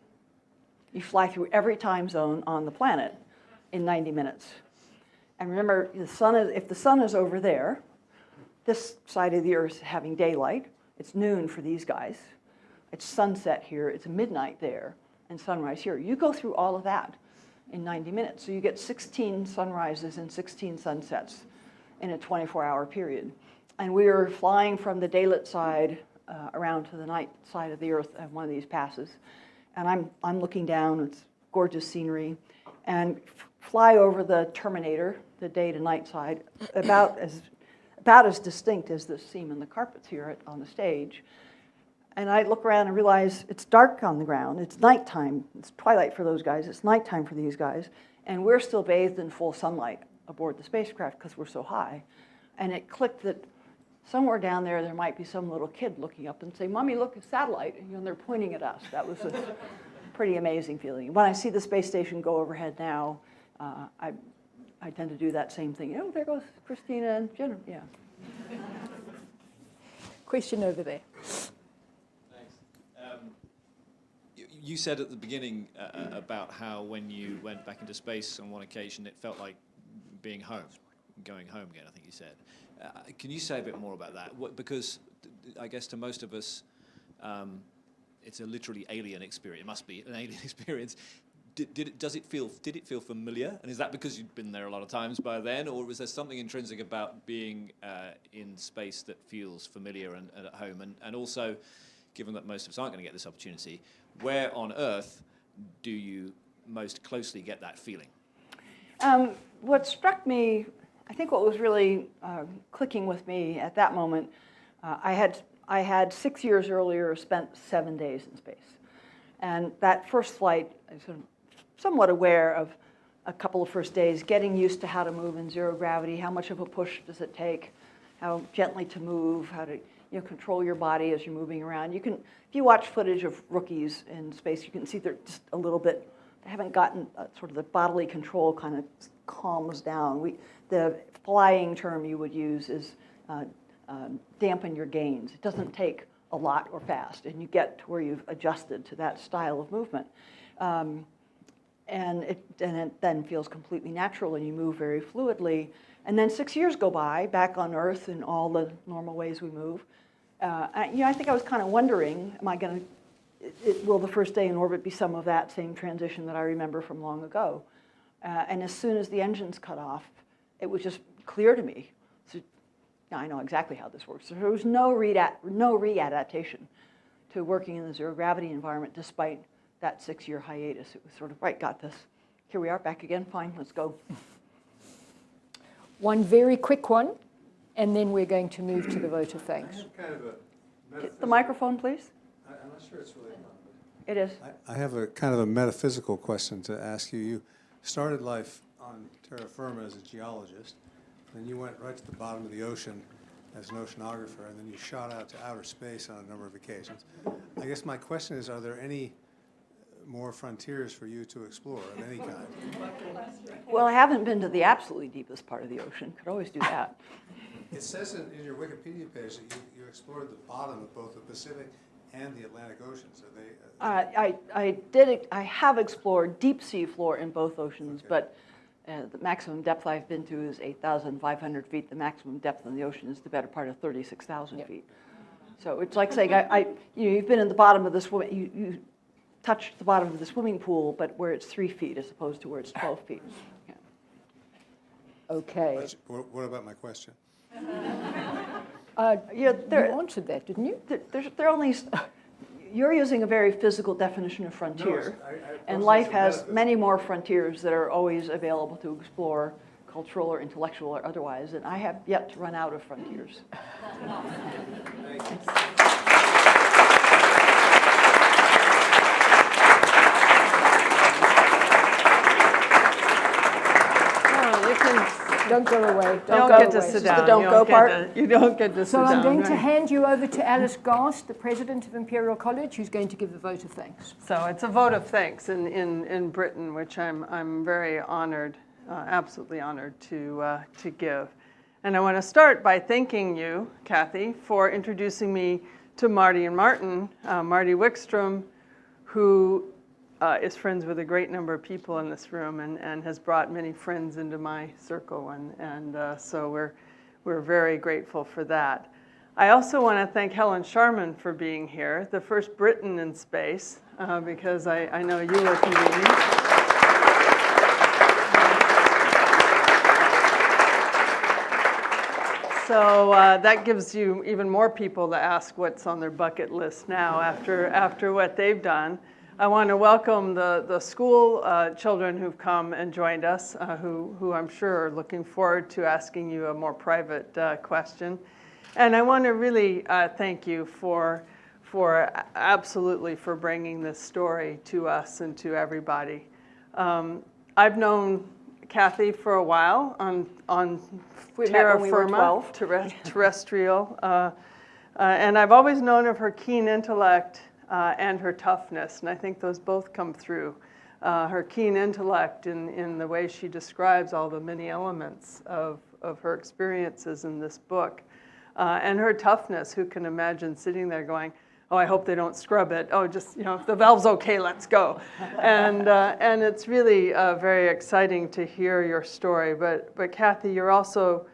You fly through every time zone on the planet in 90 minutes. And remember, if the sun is over there, this side of the Earth is having daylight. It's noon for these guys. It's sunset here. It's midnight there, and sunrise here. You go through all of that in 90 minutes. So you get 16 sunrises and 16 sunsets in a 24-hour period. And we were flying from the daylit side around to the night side of the Earth at one of these passes. And I'm looking down. It's gorgeous scenery. And fly over the terminator, the day to night side, about as distinct as the seam in the carpets here on the stage. And I look around and realize it's dark on the ground. It's nighttime. It's twilight for those guys. It's nighttime for these guys. And we're still bathed in full sunlight aboard the spacecraft because we're so high. And it clicked that somewhere down there might be some little kid looking up and say, "Mommy, look, a satellite." And they're pointing at us. That was a pretty amazing feeling. When I see the space station go overhead now, I tend to do that same thing. There goes Christina and Jennifer. Yeah. Question over there. You said at the beginning about how when you went back into space on one occasion, it felt like being home, going home again, I think you said. Can you say a bit more about that? Because I guess to most of us, it's a literally alien experience. It must be an alien experience. Did it feel familiar? And is that because you'd been there a lot of times by then, or was there something intrinsic about being in space that feels familiar and at home? And also, given that most of us aren't going to get this opportunity, where on Earth do you most closely get that feeling? What struck me, I think what was really clicking with me at that moment, I had 6 years earlier spent 7 days in space. And that first flight, I was sort of somewhat aware of a couple of first days, getting used to how to move in zero gravity, how much of a push does it take, how gently to move, how to control your body as you're moving around. You can, if you watch footage of rookies in space, you can see they're just a little bit, they haven't gotten sort of the bodily control kind of calms down. The flying term you would use is dampen your gains. It doesn't take a lot or fast, and you get to where you've adjusted to that style of movement. And it then feels completely natural, and you move very fluidly. And then 6 years go by, back on Earth in all the normal ways we move. I think I was kind of wondering, will the first day in orbit be some of that same transition that I remember from long ago? And as soon as the engines cut off, it was just clear to me. So, I know exactly how this works. So there was no readaptation to working in the zero gravity environment despite that 6-year hiatus. It was sort of, right, got this. Here we are, back again, fine, let's go. One very quick one, and then we're going to move to the vote of thanks. I have kind of a Get the microphone, please. I'm not sure it's really on. It is. I have a kind of a metaphysical question to ask you. You started life on terra firma as a geologist, then you went right to the bottom of the ocean as an oceanographer, and then you shot out to outer space on a number of occasions. I guess my question is, are there any more frontiers for you to explore of any kind? Well, I haven't been to the absolutely deepest part of the ocean. Could always do that. It says in your Wikipedia page that you explored the bottom of both the Pacific and the Atlantic Oceans. Are they? I have explored deep sea floor in both oceans, Okay. but the maximum depth I've been to is 8,500 feet. The maximum depth in the ocean is the better part of 36,000 feet. So it's like saying, you've been in the bottom of this, you touched the bottom of the swimming pool, but where it's 3 feet as opposed to where it's 12 feet. Yeah. Okay. What about my question? You answered that, didn't you? They're only. You're using a very physical definition of frontier, No, and life has many more frontiers that are always available to explore, cultural or intellectual or otherwise, and I have yet to run out of frontiers. Thank you. Don't go away. Don't go get to away. sit This is down. the don't go part. You don't get to sit So down. I'm going to right. hand you over to Alice Gast, the president of Imperial College, who's going to give the vote of thanks. So it's a vote of thanks in Britain, which I'm very honored, absolutely honored to give. And I want to start by thanking you, Kathy, for introducing me to Marty and Martin. Marty Wickstrom, who is friends with a great number of people in this room and has brought many friends into my circle, and so we're very grateful for that. I also want to thank Helen Sharman for being here, the first Briton in space, because I know you were convening. So that gives you even more people to ask what's on their bucket list now after what they've done. I want to welcome the school children who've come and joined us, who I'm sure are looking forward to asking you a more private question. And I want to really thank you for absolutely for bringing this story to us and to everybody. I've known Kathy for a while on terra firma, terrestrial, and I've always known of her keen intellect and her toughness, and I think those both come through. Her keen intellect in the way she describes all the many elements of her experiences in this book, and her toughness. Who can imagine sitting there going, "Oh, I hope they don't scrub it. Oh, just, if the valve's okay, let's go." And it's really very exciting to hear your story. But Kathy, you're also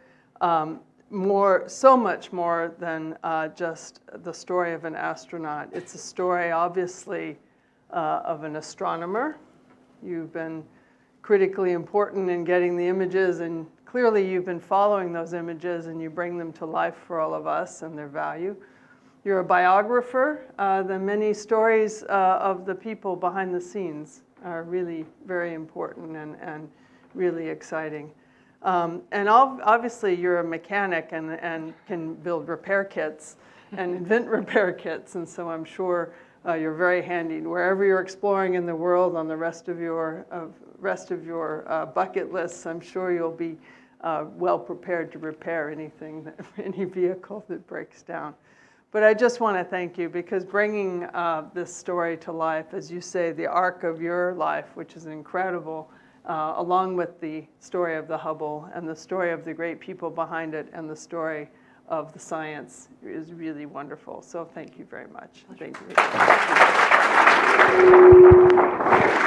so much more than just the story of an astronaut. It's a story, obviously, of an astronomer, You've been critically important in getting the images, and clearly you've been following those images and you bring them to life for all of us and their value. You're a biographer. The many stories of the people behind the scenes are really very important and really exciting. And obviously you're a mechanic and can build repair kits and invent repair kits, and so I'm sure you're very handy. Wherever you're exploring in the world on the rest of your bucket lists, I'm sure you'll be well prepared to repair anything, any vehicle that breaks down. But I just want to thank you, because bringing this story to life, as you say, the arc of your life, which is incredible, along with the story of the Hubble and the story of the great people behind it and the story of the science, is really wonderful. So thank you very much. Thank you.